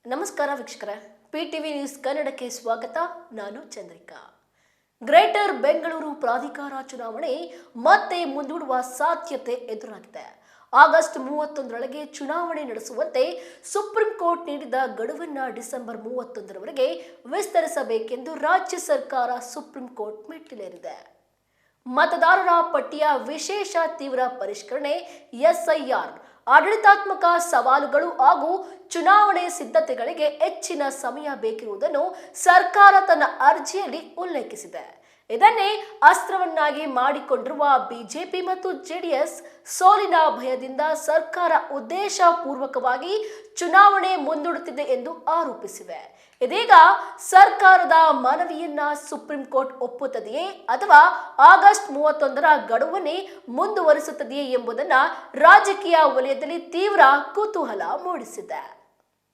ನಮಸ್ಕಾರ ವೀಕ್ಷಕರೇ, ಪಿಟಿವಿ ನ್ಯೂಸ್ ಕನ್ನಡಕ್ಕೆ ಸ್ವಾಗತ. ನಾನು ಚಂದ್ರಿಕಾ. ಗ್ರೇಟರ್ ಬೆಂಗಳೂರು ಪ್ರಾಧಿಕಾರ ಚುನಾವಣೆ ಮತ್ತೆ ಮುಂದೂಡುವ ಸಾಧ್ಯತೆ ಎದುರಾಗಿದೆ. ಆಗಸ್ಟ್ 31ರೊಳಗೆ ಚುನಾವಣೆ ನಡೆಸುವಂತೆ ಸುಪ್ರೀಂ ಕೋರ್ಟ್ ನೀಡಿದ ಗಡುವನ್ನು ಡಿಸೆಂಬರ್ 31ರವರೆಗೆ ವಿಸ್ತರಿಸಬೇಕೆಂದು ರಾಜ್ಯ ಸರ್ಕಾರ ಸುಪ್ರೀಂ ಕೋರ್ಟ್ ಮೆಟ್ಟಿಲೇರಿದೆ. ಮತದಾರರ ಪಟ್ಟಿಯ ವಿಶೇಷ ತೀವ್ರ ಪರಿಷ್ಕರಣೆ ಎಸ್ಐಆರ್, ಆಡಳಿತಾತ್ಮಕ ಸವಾಲುಗಳು ಹಾಗೂ ಚುನಾವಣೆ ಸಿದ್ಧತೆಗಳಿಗೆ ಹೆಚ್ಚಿನ ಸಮಯ ಬೇಕಿರುವುದನ್ನು ಸರ್ಕಾರ ತನ್ನ ಅರ್ಜಿಯಲ್ಲಿ ಉಲ್ಲೇಖಿಸಿದೆ. ಇದನ್ನೇ ಅಸ್ತ್ರವನ್ನಾಗಿ ಮಾಡಿಕೊಂಡಿರುವ ಬಿಜೆಪಿ ಮತ್ತು ಜೆಡಿಎಸ್ ಸೋಲಿನ ಭಯದಿಂದ ಸರ್ಕಾರ ಉದ್ದೇಶಪೂರ್ವಕವಾಗಿ ಚುನಾವಣೆ ಮುಂದೂಡುತ್ತಿದೆ ಎಂದು ಆರೋಪಿಸಿವೆ. ಇದೀಗ ಸರ್ಕಾರದ ಮನವಿಯನ್ನ ಸುಪ್ರೀಂ ಕೋರ್ಟ್ ಒಪ್ಪುತ್ತದೆಯೇ ಅಥವಾ ಆಗಸ್ಟ್ 31ರ ಗಡುವನ್ನೇ ಮುಂದುವರಿಸುತ್ತದೆಯೇ ಎಂಬುದನ್ನು ರಾಜಕೀಯ ವಲಯದಲ್ಲಿ ತೀವ್ರ ಕುತೂಹಲ ಮೂಡಿಸಿದೆ.